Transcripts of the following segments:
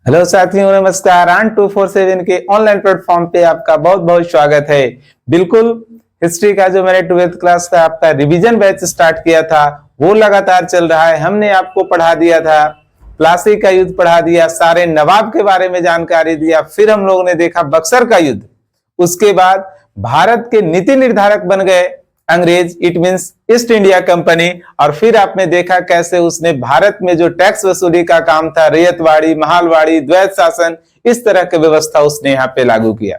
Hello साथियों, नमस्कार। On 247 के ऑनलाइन प्लेटफॉर्म पे आपका बहुत बहुत स्वागत है। बिल्कुल हिस्ट्री का जो मैंने 12th क्लास का आपका रिवीजन बैच स्टार्ट किया था वो लगातार चल रहा है। हमने आपको पढ़ा दिया था, प्लासी का युद्ध पढ़ा दिया, सारे नवाब के बारे में जानकारी दिया, फिर हम लोगों ने देखा बक्सर का युद्ध। उसके बाद भारत के नीति निर्धारक बन गए अंग्रेज, it means east India company. और फिर आपने देखा कैसे उसने भारत में जो टैक्स वसूली का काम था, रैयतवाड़ी, महालवाड़ी, द्वैत शासन, इस तरह की व्यवस्था उसने यहाँ पे लागू किया।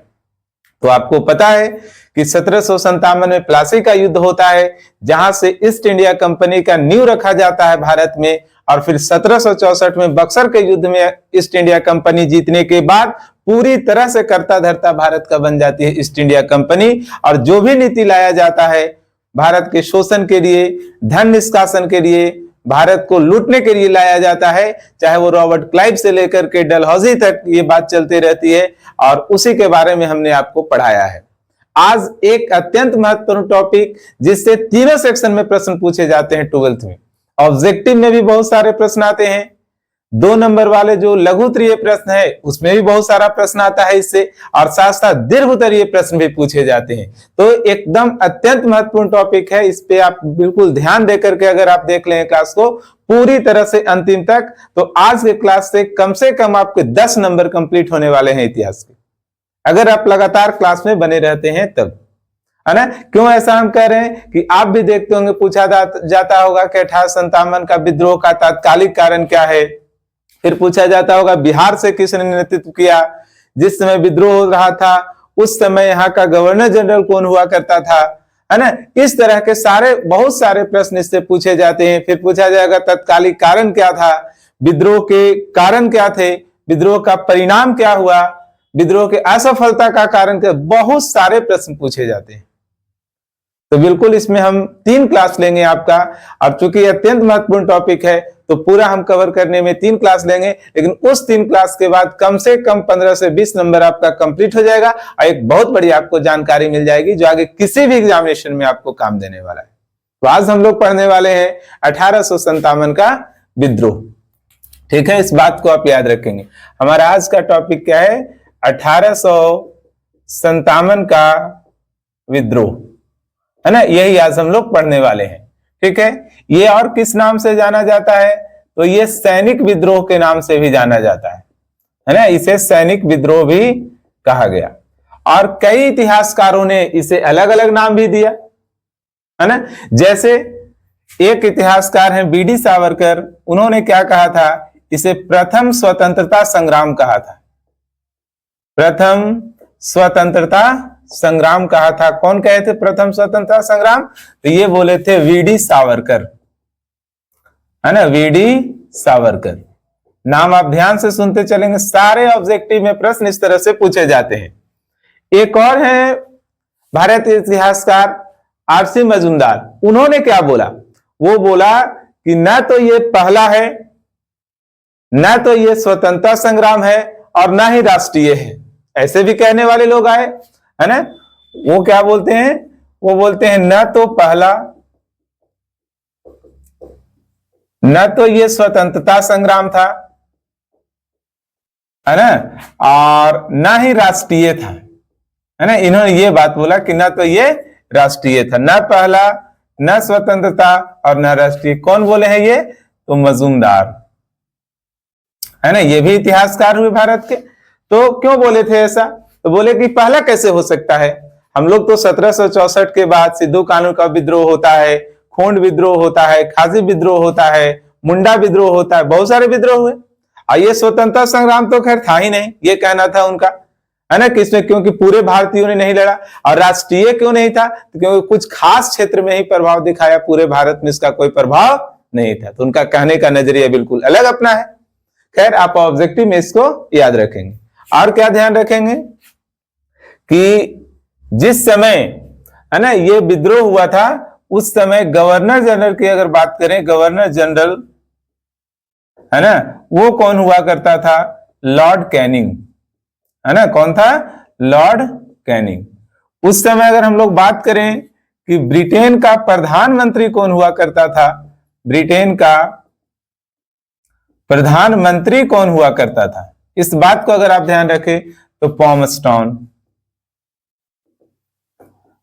तो आपको पता है कि 1757 में प्लासी का युद्ध होता है, जहां से ईस्ट इंडिया कंपनी का नींव रखा जाता है भारत में। और फिर 1764 में बक्सर के युद्ध में ईस्ट इंडिया कंपनी जीतने के बाद पूरी तरह से करता धरता भारत का बन जाती है ईस्ट इंडिया कंपनी। और जो भी नीति लाया जाता है भारत के शोषण के लिए, धन निष्कासन के लिए, भारत को लूटने के लिए लाया जाता है, चाहे वो रॉबर्ट क्लाइव से लेकर के डलहौजी तक ये बात चलती रहती है। और उसी के बारे में हमने आपको पढ़ाया है। आज एक अत्यंत महत्वपूर्ण टॉपिक, जिससे तीनों सेक्शन में प्रश्न पूछे जाते हैं 12th में। ऑब्जेक्टिव में भी बहुत सारे प्रश्न आते हैं। 2 नंबर वाले जो लघु उत्तरीय प्रश्न है उसमें भी बहुत सारा प्रश्न आता है इससे, और साथ साथ दीर्घ उत्तरीय प्रश्न भी पूछे जाते हैं। तो एकदम अत्यंत महत्वपूर्ण टॉपिक है। इस पे आप बिल्कुल ध्यान देकर के अगर आप देख लें क्लास को पूरी तरह से अंतिम तक, तो आज के क्लास से कम आपके 10 नंबर कंप्लीट होने वाले हैं इतिहास के, अगर आप लगातार क्लास में बने रहते हैं तब, है ना। क्यों ऐसा हम कह रहे हैं कि आप भी देखते होंगे, पूछा जाता होगा कि 1857 का विद्रोह का तात्कालिक कारण क्या है। फिर पूछा जाता होगा बिहार से किसने नेतृत्व किया, जिस समय विद्रोह हो रहा था उस समय यहाँ का गवर्नर जनरल कौन हुआ करता था, है ना। इस तरह के बहुत सारे प्रश्न इससे पूछे जाते हैं। फिर पूछा जाएगा तत्कालिक कारण क्या था, विद्रोह के कारण क्या थे, विद्रोह का परिणाम क्या हुआ, विद्रोह के असफलता का कारण क्या, बहुत सारे प्रश्न पूछे जाते हैं। तो बिल्कुल इसमें हम 3 क्लास लेंगे आपका। और चूंकि अत्यंत महत्वपूर्ण टॉपिक है तो पूरा हम कवर करने में 3 क्लास लेंगे, लेकिन उस 3 क्लास के बाद कम से कम 15 से 20 नंबर आपका कंप्लीट हो जाएगा और एक बहुत बड़ी आपको जानकारी मिल जाएगी जो आगे किसी भी एग्जामिनेशन में आपको काम देने वाला है। तो आज हम लोग पढ़ने वाले हैं 1857 का विद्रोह। ठीक है, इस बात को आप याद रखेंगे। हमारा आज का टॉपिक क्या है? 1857 का विद्रोह, है ना। यही आज हम लोग पढ़ने वाले हैं। ठीक है, ये और किस नाम से जाना जाता है? तो ये सैनिक विद्रोह के नाम से भी जाना जाता है ना। इसे सैनिक विद्रोह भी कहा गया और कई इतिहासकारों ने इसे अलग अलग नाम भी दिया, है ना। जैसे एक इतिहासकार हैं बीडी सावरकर, उन्होंने क्या कहा था? इसे प्रथम स्वतंत्रता संग्राम कहा था। प्रथम स्वतंत्रता संग्राम कहा था। कौन कहे थे प्रथम स्वतंत्रता संग्राम? तो ये बोले थे वीडी सावरकर, है ना। वीडी सावरकर नाम आप ध्यान से सुनते चलेंगे, सारे ऑब्जेक्टिव में प्रश्न इस तरह से पूछे जाते हैं। एक और है भारतीय इतिहासकार आरसी मजूमदार, उन्होंने क्या बोला? वो बोला कि न तो ये पहला है, न तो ये स्वतंत्रता संग्राम है और न ही राष्ट्रीय है। ऐसे भी कहने वाले लोग आए, है ना। वो क्या बोलते हैं? वो बोलते हैं न तो पहला, न तो ये स्वतंत्रता संग्राम था, है ना, और न ही राष्ट्रीय था, है ना। इन्होंने ये बात बोला कि न तो ये राष्ट्रीय था, न पहला, न स्वतंत्रता और न राष्ट्रीय। कौन बोले हैं ये? तो मजूमदार, है ना। ये भी इतिहासकार हुए भारत के। तो क्यों बोले थे ऐसा? तो बोले कि पहला कैसे हो सकता है? हम लोग तो 1764 के बाद सिद्धू कानू का विद्रोह होता है, खोंड विद्रोह होता है, खाजी विद्रोह होता है, मुंडा विद्रोह होता है, बहुत सारे विद्रोह हुए। और ये स्वतंत्रता संग्राम तो खैर था ही नहीं, ये कहना था उनका, है ना। किसमें? क्योंकि पूरे भारतीयों ने नहीं लड़ा। और राष्ट्रीय क्यों नहीं था? तो क्योंकि कुछ खास क्षेत्र में ही प्रभाव दिखाया, पूरे भारत में इसका कोई प्रभाव नहीं था। तो उनका कहने का नजरिया बिल्कुल अलग अपना है। खैर, आप ऑब्जेक्टिव में इसको याद रखेंगे। और क्या ध्यान रखेंगे कि जिस समय, है ना, ये विद्रोह हुआ था उस समय गवर्नर जनरल की अगर बात करें, गवर्नर जनरल, है ना, वो कौन हुआ करता था? लॉर्ड कैनिंग, है ना। कौन था? Lord Canning. उस समय अगर हम लोग बात करें कि ब्रिटेन का प्रधानमंत्री कौन हुआ करता था, ब्रिटेन का प्रधानमंत्री कौन हुआ करता था, इस बात को अगर आप ध्यान रखें तो पॉमस्टाउन,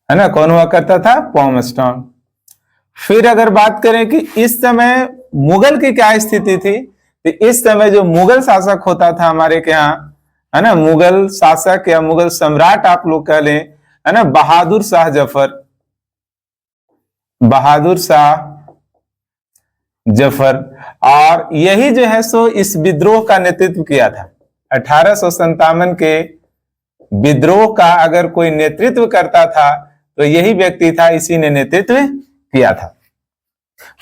है ना, कौन हुआ करता था? पॉमस्टाउन। फिर अगर बात करें कि इस समय मुगल की क्या स्थिति थी, तो इस समय जो मुगल शासक होता था हमारे के यहाँ, है ना, मुगल शासक या मुगल सम्राट आप लोग कह लें, है ना, बहादुर शाह जफर, बहादुर शाह जफर। और यही जो है सो इस विद्रोह का नेतृत्व किया था। 1857 के विद्रोह का अगर कोई नेतृत्व करता था तो यही व्यक्ति था, इसी ने नेतृत्व किया था।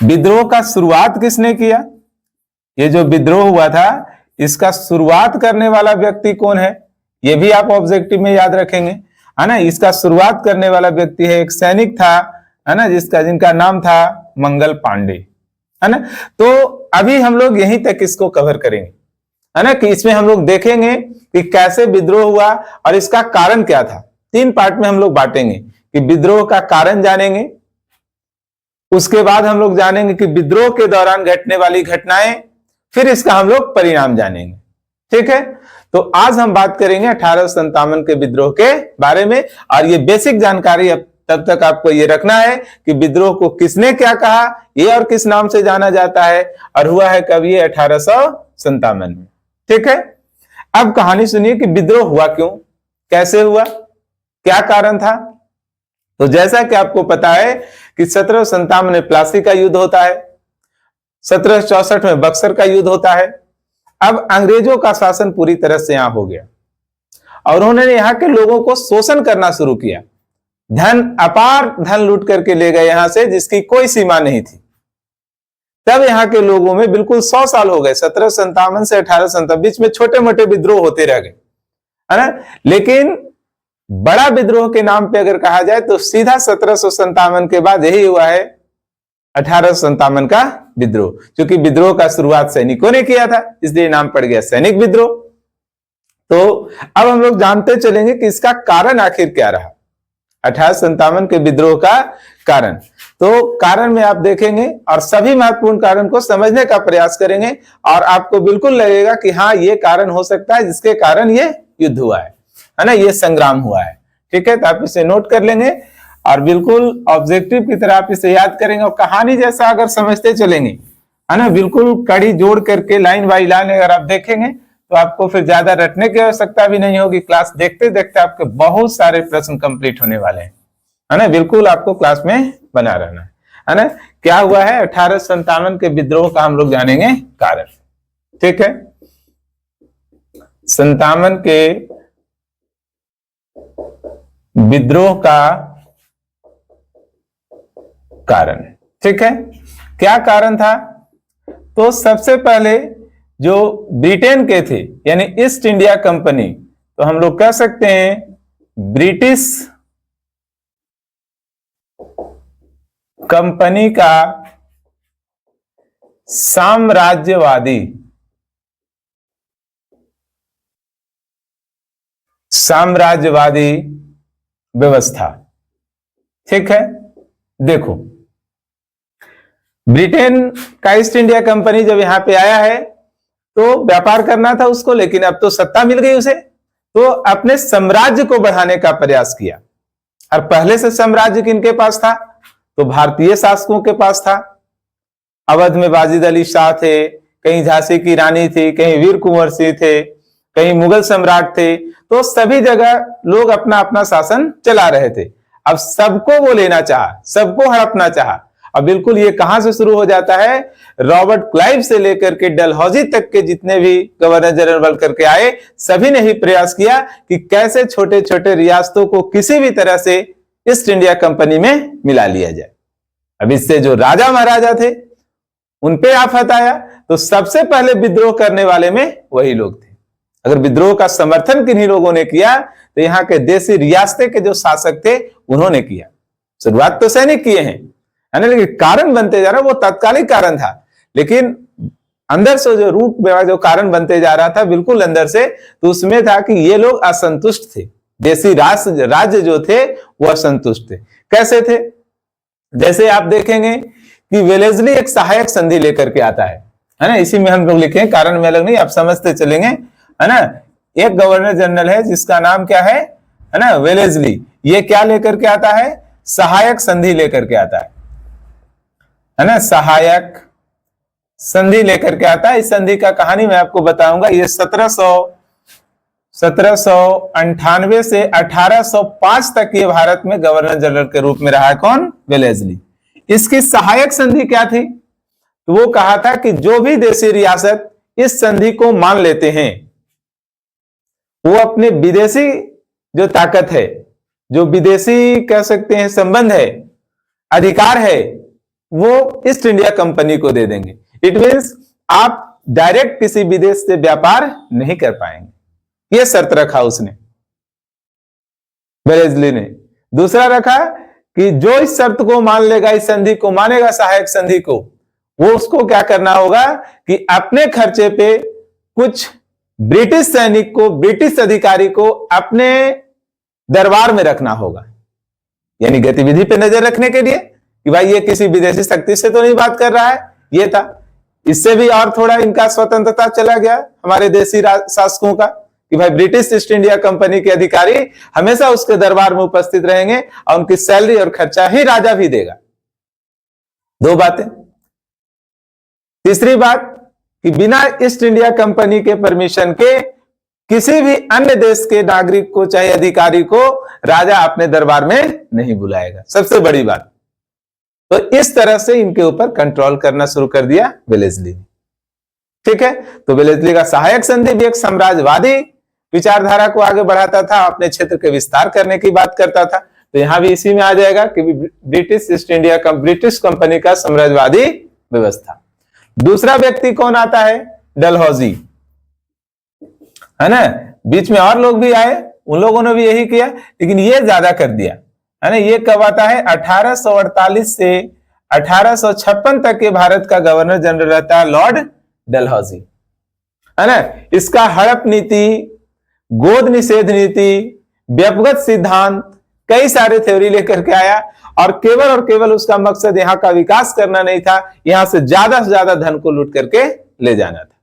विद्रोह का शुरुआत किसने किया? ये जो विद्रोह हुआ था इसका शुरुआत करने वाला व्यक्ति कौन है, ये भी आप ऑब्जेक्टिव में याद रखेंगे, है ना। इसका शुरुआत करने वाला व्यक्ति है, एक सैनिक था, है ना, जिनका नाम था मंगल पांडे, है ना। तो अभी हम लोग यहीं तक इसको कवर करेंगे, है ना, कि इसमें हम लोग देखेंगे कि कैसे विद्रोह हुआ और इसका कारण क्या था। 3 पार्ट में हम लोग बांटेंगे कि विद्रोह का कारण जानेंगे, उसके बाद हम लोग जानेंगे कि विद्रोह के दौरान घटने वाली घटनाएं, फिर इसका हम लोग परिणाम जानेंगे। ठीक है, तो आज हम बात करेंगे 1857 के विद्रोह के बारे में। और ये बेसिक जानकारी अब तब तक आपको ये रखना है कि विद्रोह को किसने क्या कहा, ये और किस नाम से जाना जाता है, और हुआ है कब ये 1857 में। ठीक है, अब कहानी सुनिए कि विद्रोह हुआ क्यों, कैसे हुआ, क्या कारण था। तो जैसा कि आपको पता है कि 1757 में प्लासी का युद्ध होता है, 1764 में बक्सर का युद्ध होता है। अब अंग्रेजों का शासन पूरी तरह से यहां हो गया और उन्होंने यहां के लोगों को शोषण करना शुरू किया। अपार धन लूट करके ले गए यहां से, जिसकी कोई सीमा नहीं थी। तब यहां के लोगों में बिल्कुल 100 साल हो गए, 1757 से 1857, बीच में छोटे मोटे विद्रोह होते रह गए, है ना। लेकिन बड़ा विद्रोह के नाम पे अगर कहा जाए तो सीधा 1757 के बाद यही हुआ है 1857 का विद्रोह, क्योंकि विद्रोह का शुरुआत सैनिकों ने किया था, इसलिए नाम पड़ गया सैनिक विद्रोह। तो अब हम लोग जानते चलेंगे कि इसका कारण आखिर क्या रहा, 1857 के विद्रोह का कारण। तो कारण में आप देखेंगे और सभी महत्वपूर्ण कारण को समझने का प्रयास करेंगे और आपको बिल्कुल लगेगा कि हाँ, ये कारण हो सकता है जिसके कारण ये युद्ध हुआ है ना, ये संग्राम हुआ है। ठीक है, तो आप इसे नोट कर लेंगे और बिल्कुल ऑब्जेक्टिव की तरह आप इसे याद करेंगे और कहानी जैसा अगर समझते चलेंगे, है ना, बिल्कुल कड़ी जोड़ करके लाइन बाई लाइन अगर आप देखेंगे तो आपको फिर ज्यादा रटने की आवश्यकता भी नहीं होगी। क्लास देखते देखते आपके बहुत सारे प्रश्न कंप्लीट होने वाले हैं, है ना। बिल्कुल आपको क्लास में बना रहना है ना। क्या हुआ है 1857 के विद्रोह का हम लोग जानेंगे कारण। ठीक है, 57 के विद्रोह का कारण। ठीक है, क्या कारण था? तो सबसे पहले जो ब्रिटेन के थे यानी ईस्ट इंडिया कंपनी, तो हम लोग कह सकते हैं ब्रिटिश कंपनी का साम्राज्यवादी व्यवस्था। ठीक है, देखो ब्रिटेन का ईस्ट इंडिया कंपनी जब यहां पे आया है तो व्यापार करना था उसको, लेकिन अब तो सत्ता मिल गई उसे, तो अपने साम्राज्य को बढ़ाने का प्रयास किया। और पहले से साम्राज्य किनके पास था? तो भारतीय शासकों के पास था। अवध में वाजिद अली शाह थे, कहीं झांसी की रानी थी, कहीं वीर कुंवर सिंह थे, कहीं मुगल सम्राट थे। तो सभी जगह लोग अपना अपना शासन चला रहे थे। अब सबको वो लेना चाहा, सबको हड़पना चाहा। अब बिल्कुल ये कहां से शुरू हो जाता है? रॉबर्ट क्लाइव से लेकर के डलहौजी तक के जितने भी गवर्नर जनरल बन करके आए, सभी ने ही प्रयास किया कि कैसे छोटे छोटे रियासतों को किसी भी तरह से ईस्ट इंडिया कंपनी में मिला लिया जाए। अब इससे जो राजा महाराजा थे उन पे आफत आया, तो सबसे पहले विद्रोह करने वाले में वही लोग थे। अगर विद्रोह का समर्थन किन्हीं लोगों ने किया तो यहाँ के देसी रियासते के जो शासक थे उन्होंने किया। शुरुआत तो सैनिक किए हैं, है ना, लेकिन कारण बनते जा रहा, वो तात्कालिक कारण था, लेकिन अंदर से जो रूट में जो कारण बनते जा रहा था बिल्कुल अंदर से, तो उसमें था कि ये लोग असंतुष्ट थे। देसी राज्य जो थे वो असंतुष्ट थे। कैसे थे? जैसे आप देखेंगे कि वेलेस्ली एक सहायक संधि लेकर के आता है ना, इसी में हम लोग लिखे, कारण में अलग नहीं, आप समझते चलेंगे, है ना। एक गवर्नर जनरल है जिसका नाम क्या है ना, वेलेस्ली। ये क्या लेकर के आता है, सहायक संधि लेकर के आता है ना, सहायक संधि लेकर के आता है। इस संधि का कहानी मैं आपको बताऊंगा। ये 1798 से 1805 तक ये भारत में गवर्नर जनरल के रूप में रहा है। कौन, वेलेस्ली। इसकी सहायक संधि क्या थी, तो वो कहा था कि जो भी देशी रियासत इस संधि को मान लेते हैं, वो अपने विदेशी जो ताकत है, जो विदेशी कह सकते हैं संबंध है, अधिकार है, वो ईस्ट इंडिया कंपनी को दे देंगे। इट मीन्स आप डायरेक्ट किसी विदेश से व्यापार नहीं कर पाएंगे। यह शर्त रखा उसने, वेलेस्ली ने। दूसरा रखा कि जो इस शर्त को मान लेगा, इस संधि को मानेगा, सहायक संधि को, वो उसको क्या करना होगा कि अपने खर्चे पे कुछ ब्रिटिश सैनिक को, ब्रिटिश अधिकारी को अपने दरबार में रखना होगा। यानी गतिविधि पे नजर रखने के लिए कि भाई ये किसी विदेशी शक्ति से तो नहीं बात कर रहा है। ये था। इससे भी और थोड़ा इनका स्वतंत्रता चला गया हमारे देशी शासकों का कि भाई ब्रिटिश ईस्ट इंडिया कंपनी के अधिकारी हमेशा उसके दरबार में उपस्थित रहेंगे और उनकी सैलरी और खर्चा ही राजा भी देगा। दो बातें। तीसरी बात कि बिना ईस्ट इंडिया कंपनी के परमिशन के किसी भी अन्य देश के नागरिक को, चाहे अधिकारी को, राजा अपने दरबार में नहीं बुलाएगा। सबसे बड़ी बात। तो इस तरह से इनके ऊपर कंट्रोल करना शुरू कर दिया वेलेस्ली ने। ठीक है। तो वेलेस्ली का सहायक संधि भी एक साम्राज्यवादी विचारधारा को आगे बढ़ाता था, अपने क्षेत्र के विस्तार करने की बात करता था। तो यहां भी इसी में आ जाएगा कि British east India British company का साम्राज्यवादी व्यवस्था। दूसरा व्यक्ति कौन आता है, डलहौजी, है ना। बीच में और लोग भी आए, उन लोगों ने भी यही किया, लेकिन ये ज्यादा कर दिया, है ना। ये कब आता है, 1848 से 1856 तक के भारत का गवर्नर जनरल रहता है लॉर्ड डलहौजी, है ना। इसका हड़प नीति, गोद निषेध नीति, व्यक्तिगत सिद्धांत, कई सारे थ्योरी लेकर के आया और केवल उसका मकसद यहां का विकास करना नहीं था, यहां से ज्यादा धन को लूट करके ले जाना था,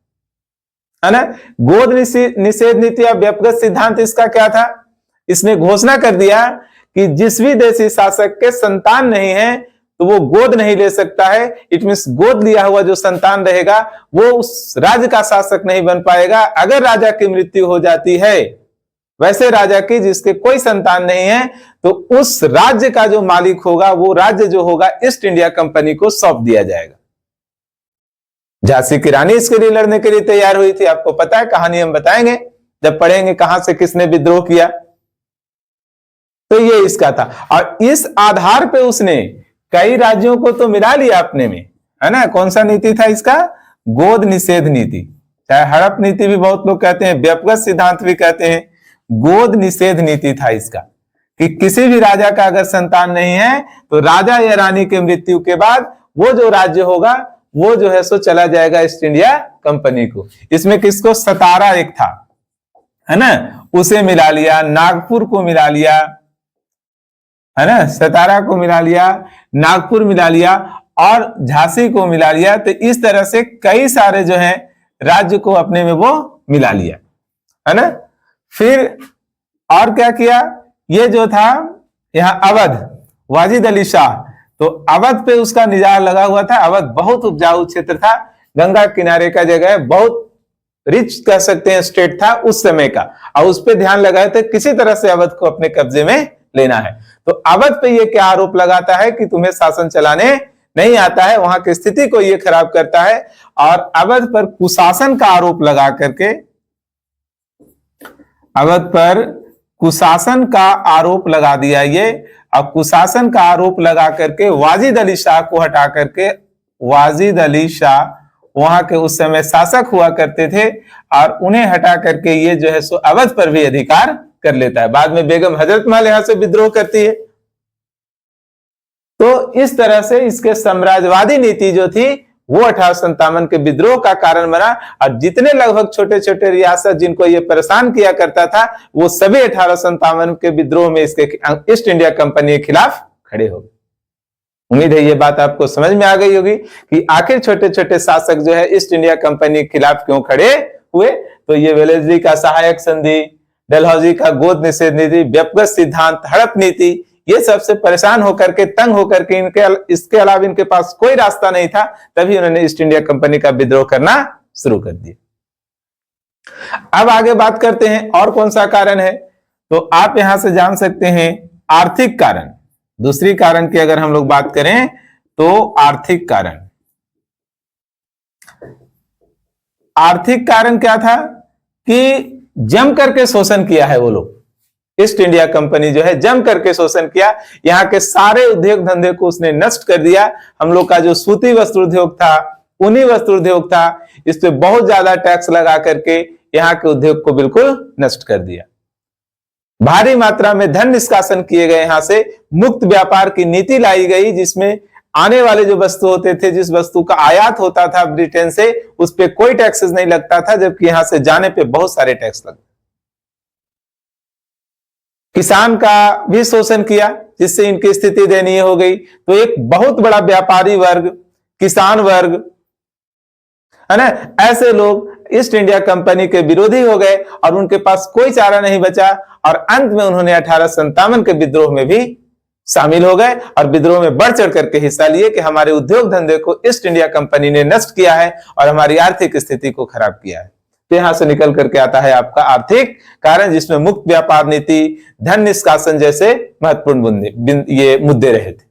है ना। गोद निषेध नीति या व्यक्तिगत सिद्धांत इसका क्या था, इसने घोषणा कर दिया कि जिस भी देशी शासक के संतान नहीं है तो वो गोद नहीं ले सकता है। इट मींस गोद लिया हुआ जो संतान रहेगा वो उस राज्य का शासक नहीं बन पाएगा। अगर राजा की मृत्यु हो जाती है, वैसे राजा की जिसके कोई संतान नहीं है, तो उस राज्य का जो मालिक होगा, वो राज्य जो होगा ईस्ट इंडिया कंपनी को सौंप दिया जाएगा। झांसी की रानी इसके लिए लड़ने के लिए तैयार हुई थी। आपको पता है, कहानी हम बताएंगे जब पढ़ेंगे कहां से किसने विद्रोह किया। तो ये इसका था और इस आधार पे उसने कई राज्यों को तो मिला लिया अपने में, है ना। कौन सा नीति था इसका, गोद निषेध नीति। चाहे हड़प नीति भी बहुत लोग कहते हैं, व्यक्तिगत सिद्धांत भी कहते हैं, गोद निषेध नीति था इसका कि किसी भी राजा का अगर संतान नहीं है तो राजा या रानी के मृत्यु के बाद वो जो राज्य होगा वो जो है सो चला जाएगा ईस्ट इंडिया कंपनी को। इसमें किसको, सतारा एक था, है ना, उसे मिला लिया, नागपुर को मिला लिया, है ना, सतारा को मिला लिया, नागपुर मिला लिया और झांसी को मिला लिया। तो इस तरह से कई सारे जो है राज्य को अपने में वो मिला लिया, है ना। फिर और क्या किया, ये जो था यहाँ अवध, वाजिद अली शाह, तो अवध पे उसका निगाह लगा हुआ था। अवध बहुत उपजाऊ क्षेत्र था, गंगा किनारे का जगह, बहुत रिच कह सकते हैं स्टेट था उस समय का, और उस पर ध्यान लगाए थे किसी तरह से अवध को अपने कब्जे में लेना है। तो अवध पे ये क्या आरोप लगाता है कि तुम्हें शासन चलाने नहीं आता है, वहां की स्थिति को ये खराब करता है और अवध पर कुशासन का आरोप लगा करके, अवध पर कुशासन का आरोप लगा दिया ये। अब कुशासन का आरोप लगा करके वाजिद अली शाह को हटा करके, वाजिद अली शाह वहां के उस समय शासक हुआ करते थे और उन्हें हटा करके ये जो है सो अवध पर भी अधिकार कर लेता है। बाद में बेगम हजरत महल यहां से विद्रोह करती है। तो इस तरह से इसके साम्राज्यवादी नीति जो थी वो 1857 के विद्रोह का कारण बना और जितने लगभग छोटे छोटे रियासत जिनको ये परेशान किया करता था वो सभी 1857 के विद्रोह में इसके ईस्ट इंडिया कंपनी के खिलाफ खड़े हो गए। उम्मीद है ये बात आपको समझ में आ गई होगी कि आखिर छोटे छोटे शासक जो है ईस्ट इंडिया कंपनी के खिलाफ क्यों खड़े हुए। तो ये वेलेस्ली का सहायक संधि, डलहौजी का गोद निषेध नीति, व्यक्तिगत सिद्धांत, हड़प नीति, ये सबसे परेशान होकर के, तंग होकर के, इसके अलावा इनके पास कोई रास्ता नहीं था, तभी उन्होंने ईस्ट इंडिया कंपनी का विद्रोह करना शुरू कर दिया। अब आगे बात करते हैं और कौन सा कारण है, तो आप यहां से जान सकते हैं आर्थिक कारण। दूसरी कारण की अगर हम लोग बात करें तो आर्थिक कारण। आर्थिक कारण क्या था कि जम करके शोषण किया है वो लोग, ईस्ट इंडिया कंपनी जो है जम करके शोषण किया, यहाँ के सारे उद्योग धंधे को उसने नष्ट कर दिया। हम लोग का जो सूती वस्त्र उद्योग था, ऊनी वस्त्र उद्योग था, इस पे बहुत ज्यादा टैक्स लगा करके यहाँ के उद्योग को बिल्कुल नष्ट कर दिया। भारी मात्रा में धन निष्कासन किए गए, यहां से मुक्त व्यापार की नीति लाई गई, जिसमें आने वाले जो वस्तु होते थे, जिस वस्तु का आयात होता था ब्रिटेन से, उस पे कोई टैक्सेस नहीं लगता था, जबकि यहां से जाने पे बहुत सारे टैक्स लगते। किसान का भी शोषण किया, जिससे इनकी स्थिति दयनीय हो गई। तो एक बहुत बड़ा व्यापारी वर्ग, किसान वर्ग है ना, ऐसे लोग ईस्ट इंडिया कंपनी के विरोधी हो गए और उनके पास कोई चारा नहीं बचा, और अंत में उन्होंने 1857 के विद्रोह में भी शामिल हो गए और विद्रोह में बढ़ चढ़ करके हिस्सा लिए कि हमारे उद्योग धंधे को ईस्ट इंडिया कंपनी ने नष्ट किया है और हमारी आर्थिक स्थिति को खराब किया है। तो यहां से निकल करके आता है आपका आर्थिक कारण, जिसमें मुक्त व्यापार नीति, धन निष्कासन जैसे महत्वपूर्ण ये मुद्दे रहे थे।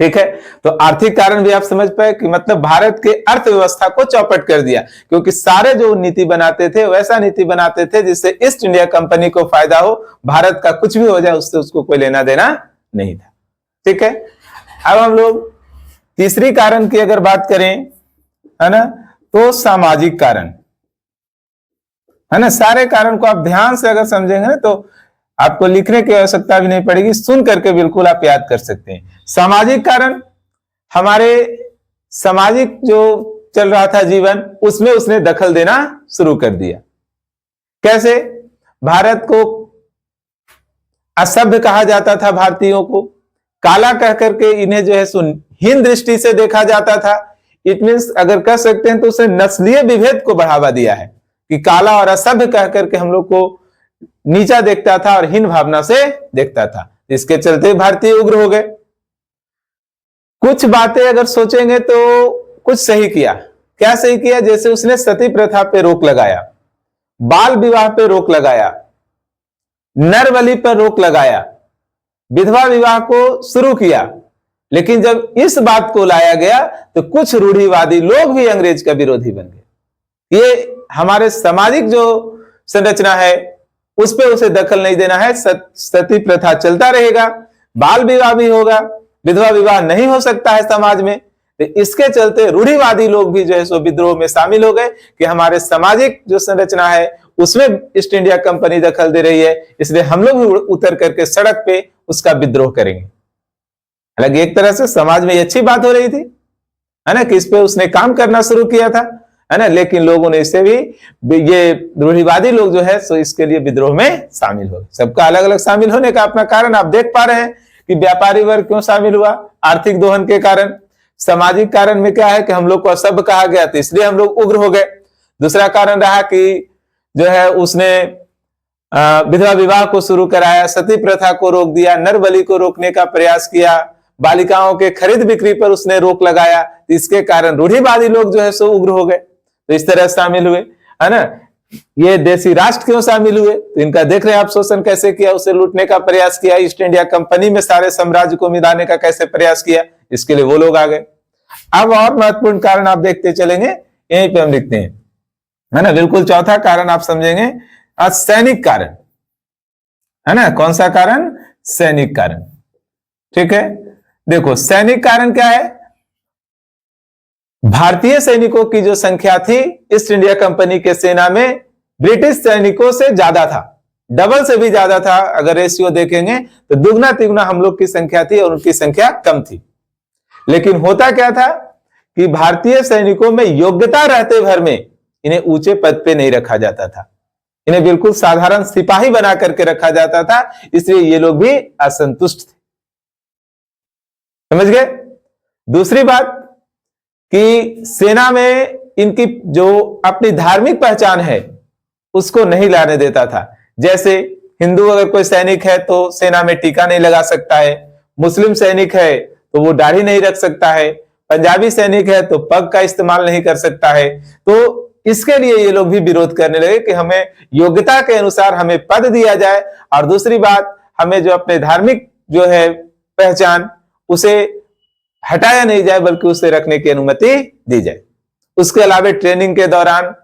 ठीक है, तो आर्थिक कारण भी आप समझ पाए कि मतलब भारत के अर्थव्यवस्था को चौपट कर दिया, क्योंकि सारे जो नीति बनाते थे वैसा नीति बनाते थे जिससे ईस्ट इंडिया कंपनी को फायदा हो, भारत का कुछ भी हो जाए उससे उसको कोई लेना देना नहीं था। ठीक है, अब हम लोग तीसरी कारण की अगर बात करें, है ना, तो सामाजिक कारण, है ना। सारे कारण को आप ध्यान से अगर समझेंगे ना तो आपको लिखने की आवश्यकता भी नहीं पड़ेगी, सुन करके बिल्कुल आप याद कर सकते हैं। सामाजिक कारण, हमारे सामाजिक जो चल रहा था जीवन, उसमें उसने दखल देना शुरू कर दिया। कैसे? भारत को असभ्य कहा जाता था, भारतीयों को काला कह करके इन्हें जो है हीन दृष्टि से देखा जाता था। इट मीन्स अगर कह सकते हैं तो उसने नस्लीय विभेद को बढ़ावा दिया है कि काला और असभ्य कह करके हम लोग को नीचा देखता था और हीन भावना से देखता था। इसके चलते भारतीय उग्र हो गए। कुछ बातें अगर सोचेंगे तो कुछ सही किया। क्या सही किया? जैसे उसने सती प्रथा पे रोक लगाया, बाल विवाह पे रोक लगाया, नरबलि पर रोक लगाया, विधवा विवाह को शुरू किया। लेकिन जब इस बात को लाया गया तो कुछ रूढ़िवादी लोग भी अंग्रेज का विरोधी बन गए। ये हमारे सामाजिक जो संरचना है उस पे उसे दखल नहीं देना है। सती प्रथा चलता रहेगा, बाल विवाह भी होगा, विधवा विवाह नहीं हो सकता है समाज में। तो इसके चलते रूढ़िवादी लोग भी जो है सो विद्रोह में शामिल हो गए कि हमारे सामाजिक जो संरचना है उसमें ईस्ट इंडिया कंपनी दखल दे रही है, इसलिए हम लोग भी उतर करके सड़क पे उसका विद्रोह करेंगे। हालांकि एक तरह से समाज में अच्छी बात हो रही थी, है ना, कि इस पे उसने काम करना शुरू किया था, है ना, लेकिन लोगों ने इससे भी, ये रूढ़िवादी लोग जो है सो इसके लिए विद्रोह में शामिल हो गए। सबका अलग अलग शामिल होने का अपना कारण आप देख पा रहे हैं कि व्यापारी वर्ग क्यों शामिल हुआ, आर्थिक दोहन के कारण। सामाजिक कारण में क्या है कि हम लोग को असभ्य कहा गया तो इसलिए हम लोग उग्र हो गए। दूसरा कारण रहा कि जो है उसने विधवा विवाह को शुरू कराया, सती प्रथा को रोक दिया, नरबलि को रोकने का प्रयास किया, बालिकाओं के खरीद बिक्री पर उसने रोक लगाया। इसके कारण रूढ़िवादी लोग जो है सो उग्र हो गए, तो इस तरह शामिल हुए, है ना। ये देसी राष्ट्र क्यों शामिल हुए? तो इनका देख रहे हैं आप शोषण कैसे किया, उसे लूटने का प्रयास किया, ईस्ट इंडिया कंपनी में सारे साम्राज्य को मिलाने का कैसे प्रयास किया, इसके लिए वो लोग आ गए। अब और महत्वपूर्ण कारण आप देखते चलेंगे, यहीं पे हम लिखते हैं, है ना। बिल्कुल चौथा कारण आप समझेंगे, सैनिक कारण, है ना। कौन सा कारण? सैनिक कारण। ठीक है, देखो सैनिक कारण क्या है? भारतीय सैनिकों की जो संख्या थी ईस्ट इंडिया कंपनी के सेना में ब्रिटिश सैनिकों से ज्यादा था, डबल से भी ज्यादा था। अगर रेशियो देखेंगे तो दुगना तिगुना हम लोग की संख्या थी और उनकी संख्या कम थी। लेकिन होता क्या था कि भारतीय सैनिकों में योग्यता रहते भर में इन्हें ऊंचे पद पे नहीं रखा जाता था, इन्हें बिल्कुल साधारण सिपाही बना करके रखा जाता था, इसलिए ये लोग भी असंतुष्ट थे। समझ गए? दूसरी बात कि सेना में इनकी जो अपनी धार्मिक पहचान है उसको नहीं लाने देता था। जैसे हिंदू अगर कोई सैनिक है तो सेना में टीका नहीं लगा सकता है, मुस्लिम सैनिक है तो वो दाढ़ी नहीं रख सकता है, पंजाबी सैनिक है तो पग का इस्तेमाल नहीं कर सकता है। तो इसके लिए ये लोग भी विरोध करने लगे कि हमें योग्यता के अनुसार हमें पद दिया जाए, और दूसरी बात हमें जो अपने धार्मिक जो है पहचान उसे हटाया नहीं जाए बल्कि उसे रखने की अनुमति दी जाए। उसके अलावा ट्रेनिंग के दौरान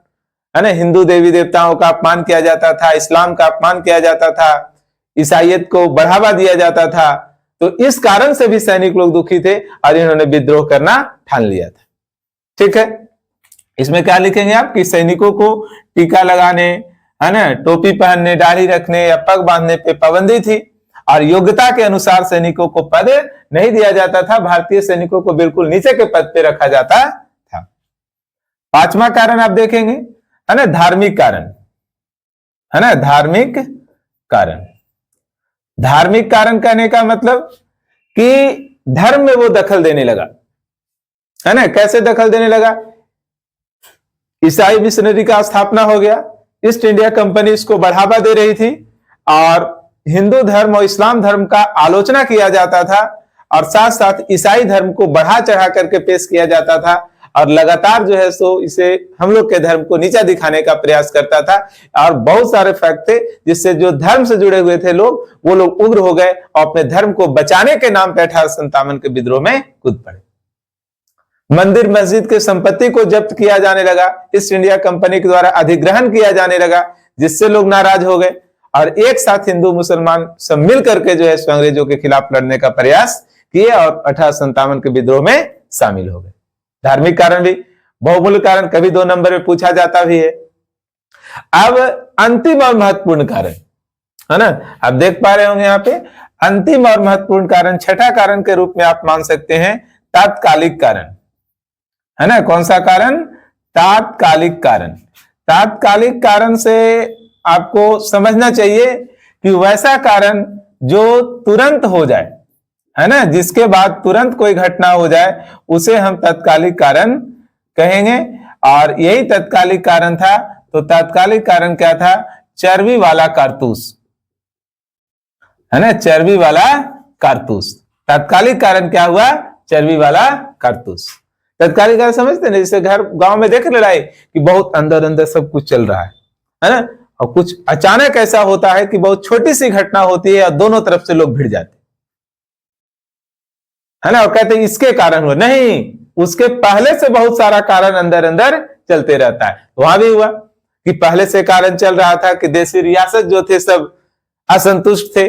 है ना हिंदू देवी देवताओं का अपमान किया जाता था, इस्लाम का अपमान किया जाता था, ईसाइयत को बढ़ावा दिया जाता था। तो इस कारण से भी सैनिक लोग दुखी थे और इन्होंने विद्रोह करना ठान लिया था। ठीक है, इसमें क्या लिखेंगे आप कि सैनिकों को टीका लगाने, है ना, टोपी पहनने, दाढ़ी रखने या पग बांधने पे पाबंदी थी, और योग्यता के अनुसार सैनिकों को पद नहीं दिया जाता था। भारतीय सैनिकों को बिल्कुल नीचे के पद पे रखा जाता था। पांचवा कारण आप देखेंगे, है ना, धार्मिक कारण, है ना, धार्मिक कारण। धार्मिक कारण कहने का मतलब कि धर्म में वो दखल देने लगा, है ना। कैसे दखल देने लगा? ईसाई मिशनरी का स्थापना हो गया, ईस्ट इंडिया कंपनी इसको बढ़ावा दे रही थी, और हिंदू धर्म और इस्लाम धर्म का आलोचना किया जाता था, और साथ साथ ईसाई धर्म को बढ़ा चढ़ा करके पेश किया जाता था, और लगातार जो है सो इसे हम लोग के धर्म को नीचा दिखाने का प्रयास करता था। और बहुत सारे फैक्ट थे जिससे जो धर्म से जुड़े हुए थे लोग, वो लोग उग्र हो गए और अपने धर्म को बचाने के नाम पे 1857 के विद्रोह में कूद पड़े। मंदिर मस्जिद के संपत्ति को जब्त किया जाने लगा, ईस्ट इंडिया कंपनी के द्वारा अधिग्रहण किया जाने लगा, जिससे लोग नाराज हो गए, और एक साथ हिंदू मुसलमान सब मिल करके जो है अंग्रेजों के खिलाफ लड़ने का प्रयास किए और 1857 के विद्रोह में शामिल हो गए। धार्मिक कारण भी, बहुमूल्य कारण कभी 2 नंबर में पूछा जाता भी है। अब अंतिम और महत्वपूर्ण कारण, है ना, आप देख पा रहे होंगे यहाँ पे अंतिम और महत्वपूर्ण कारण, छठा कारण के रूप में आप मान सकते हैं तात्कालिक कारण, है ना। कौन सा कारण? तात्कालिक कारण। तात्कालिक कारण से आपको समझना चाहिए कि वैसा कारण जो तुरंत हो जाए, है ना, जिसके बाद तुरंत कोई घटना हो जाए, उसे हम तात्कालिक कारण कहेंगे। और यही तात्कालिक कारण था। तो तात्कालिक कारण क्या था? चर्बी वाला कारतूस, है ना, चर्बी वाला कारतूस। तात्कालिक कारण क्या हुआ? चर्बी वाला कारतूस। तात्कालिक कारण समझते हैं, जैसे घर गांव में देख लड़ाई कि बहुत अंदर अंदर सब कुछ चल रहा है ना, और कुछ अचानक ऐसा होता है कि बहुत छोटी सी घटना होती है और दोनों तरफ से लोग भिड़ जाते, है ना, और कहते हैं इसके कारण हुआ। नहीं, उसके पहले से बहुत सारा कारण अंदर अंदर चलते रहता है। वहां भी हुआ कि पहले से कारण चल रहा था कि देशी रियासत जो थे सब असंतुष्ट थे,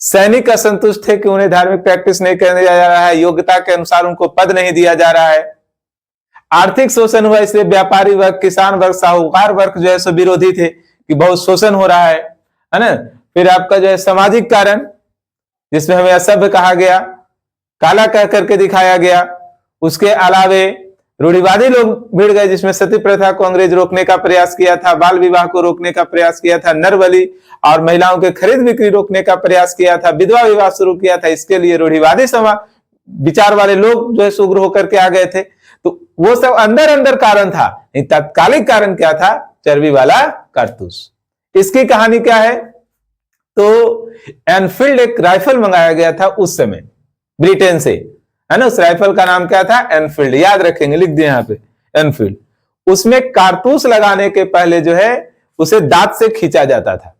सैनिक असंतुष्ट थे कि उन्हें धार्मिक प्रैक्टिस नहीं करने दिया जा रहा है, योग्यता के अनुसार उनको पद नहीं दिया जा रहा है। आर्थिक शोषण हुआ, इसलिए व्यापारी वर्ग, किसान वर्ग, साहूकार वर्ग जो है सो विरोधी थे कि बहुत शोषण हो रहा है ना। फिर आपका जो है सामाजिक कारण, जिसमें हमें असभ्य कहा गया, काला कह करके दिखाया गया। उसके अलावे रूढ़िवादी लोग भिड़ गए, जिसमें सती प्रथा को अंग्रेज रोकने का प्रयास किया था, बाल विवाह को रोकने का प्रयास किया था, नरबली और महिलाओं के खरीद बिक्री रोकने का प्रयास किया था, विधवा विवाह शुरू किया था। इसके लिए रूढ़िवादी समाज विचार वाले लोग जो है उग्र होकर के आ गए थे। तो वो सब अंदर अंदर कारण था। तात्कालिक कारण क्या था? चर्बी वाला कारतूस। इसकी कहानी क्या है? तो एनफील्ड एक राइफल मंगाया गया था उस समय ब्रिटेन से, है ना। उस राइफल का नाम क्या था? एनफील्ड। याद रखेंगे, लिख दिए यहां पे, एनफील्ड। उसमें कारतूस लगाने के पहले जो है उसे दांत से खींचा जाता था,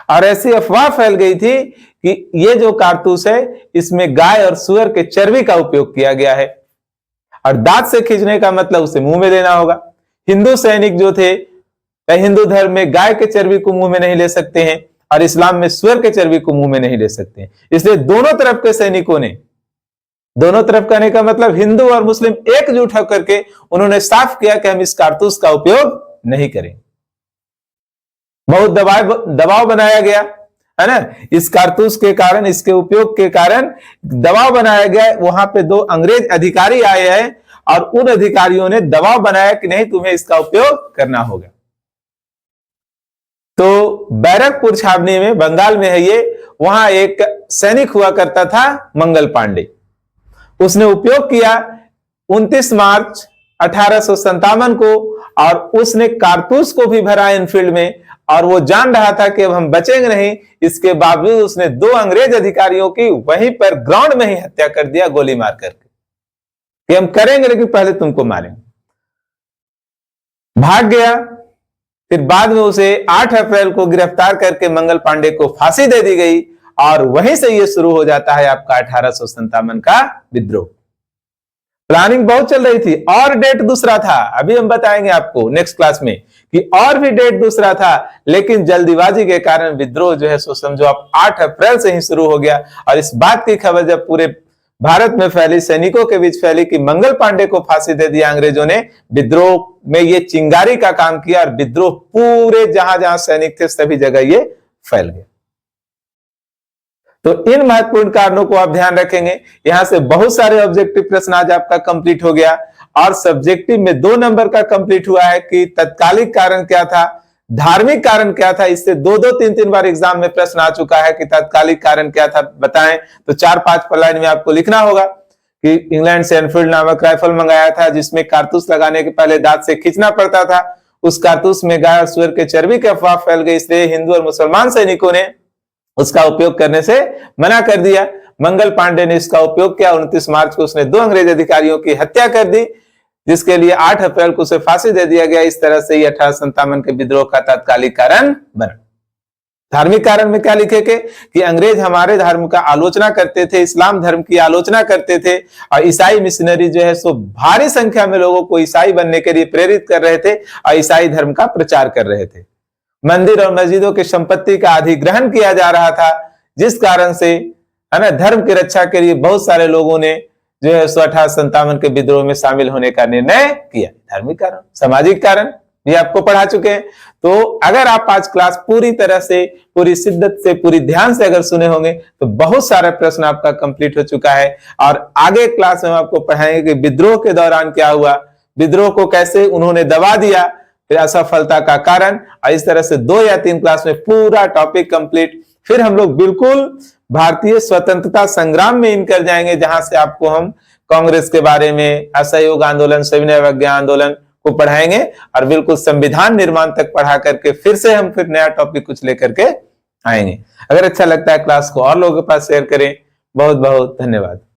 और ऐसी अफवाह फैल गई थी कि ये जो कारतूस है इसमें गाय और सुअर के चर्बी का उपयोग किया गया है, और दांत से खींचने का मतलब उसे मुंह में लेना होगा। हिंदू सैनिक जो थे, हिंदू धर्म में गाय के चर्बी को मुंह में नहीं ले सकते हैं, और इस्लाम में सुअर के चर्बी को मुंह में नहीं ले सकते हैं। इसलिए दोनों तरफ के सैनिकों ने, दोनों तरफ कहने का मतलब हिंदू और मुस्लिम एकजुट होकर के उन्होंने साफ किया कि हम इस कारतूस का उपयोग नहीं करें। बहुत दबाव बनाया गया, है ना। इस कारतूस के कारण, इसके उपयोग के कारण दबाव बनाया गया। वहां पे 2 अंग्रेज अधिकारी आए हैं, और उन अधिकारियों ने दबाव बनाया कि नहीं, तुम्हें इसका उपयोग करना होगा। तो बैरकपुर छावनी में, बंगाल में है ये, वहां एक सैनिक हुआ करता था मंगल पांडे। उसने उपयोग किया 29 मार्च 1857 को, और उसने कारतूस को भी भरा एनफील्ड में, और वो जान रहा था कि अब हम बचेंगे नहीं। इसके बावजूद उसने 2 अंग्रेज अधिकारियों की वहीं पर ग्राउंड में ही हत्या कर दिया, गोली मार करके, कि हम करेंगे लेकिन पहले तुमको मारेंगे। भाग गया। फिर बाद में उसे 8 अप्रैल को गिरफ्तार करके मंगल पांडे को फांसी दे दी गई, और वहीं से यह शुरू हो जाता है आपका 1857 का विद्रोह। प्लानिंग बहुत चल रही थी, और डेट दूसरा था, अभी हम बताएंगे आपको नेक्स्ट क्लास में कि और भी डेट दूसरा था, लेकिन जल्दीबाजी के कारण विद्रोह जो है सो समझो आप 8 अप्रैल से ही शुरू हो गया। और इस बात की खबर जब पूरे भारत में फैली, सैनिकों के बीच फैली कि मंगल पांडे को फांसी दे दिया अंग्रेजों ने, विद्रोह में ये चिंगारी का काम किया, और विद्रोह पूरे जहां जहां सैनिक थे सभी जगह ये फैल गया। तो इन महत्वपूर्ण कारणों को आप ध्यान रखेंगे। यहां से बहुत सारे ऑब्जेक्टिव प्रश्न आज आपका कंप्लीट हो गया, और सब्जेक्टिव में 2 नंबर का कंप्लीट हुआ है कि तत्कालिक कारण क्या था, धार्मिक कारण क्या था। इससे 2-2, 3-3 बार एग्जाम में प्रश्न आ चुका है कि तत्कालिक कारण क्या था बताएं। तो 4-5 लाइन में आपको लिखना होगा कि इंग्लैंड से एनफील्ड नामक राइफल मंगाया था, जिसमें कारतूस लगाने के पहले दांत से खींचना पड़ता था। उस कारतूस में गाय और सुअर के चर्बी की अफवाह फैल गई, इसलिए हिंदू और मुसलमान सैनिकों ने उसका उपयोग करने से मना कर दिया। मंगल पांडे ने इसका उपयोग किया। 29 मार्च को उसने 2 अंग्रेज अधिकारियों की हत्या कर दी, जिसके लिए 8 अप्रैल को उसे फांसी दे दिया गया। इस तरह से 1857 के विद्रोह का तात्कालिक कारण बना। धार्मिक कारण में क्या लिखेंगे कि अंग्रेज हमारे धर्म का आलोचना करते थे, इस्लाम धर्म की आलोचना करते थे, और ईसाई मिशनरी जो है सो भारी संख्या में लोगों को ईसाई बनने के लिए प्रेरित कर रहे थे और ईसाई धर्म का प्रचार कर रहे थे। मंदिर और मस्जिदों की संपत्ति का अधिग्रहण किया जा रहा था, जिस कारण से है ना धर्म की रक्षा के लिए बहुत सारे लोगों ने जो है 1857 के विद्रोह में शामिल होने का निर्णय किया। धार्मिक कारण, सामाजिक कारण भी आपको पढ़ा चुके हैं। तो अगर आप आज क्लास पूरी तरह से, पूरी शिद्दत से, पूरी ध्यान से अगर सुने होंगे तो बहुत सारा प्रश्न आपका कंप्लीट हो चुका है। और आगे क्लास में हम आपको पढ़ाएंगे कि विद्रोह के दौरान क्या हुआ, विद्रोह को कैसे उन्होंने दबा दिया, फिर असफलता का कारण, और इस तरह से 2 या 3 क्लास में पूरा टॉपिक कंप्लीट। फिर हम लोग बिल्कुल भारतीय स्वतंत्रता संग्राम में इन कर जाएंगे, जहां से आपको हम कांग्रेस के बारे में, असहयोग आंदोलन, सविनय अवज्ञा आंदोलन को पढ़ाएंगे, और बिल्कुल संविधान निर्माण तक पढ़ा करके फिर से हम फिर नया टॉपिक कुछ लेकर के आएंगे। अगर अच्छा लगता है क्लास को और लोगों के पास शेयर करें। बहुत बहुत धन्यवाद।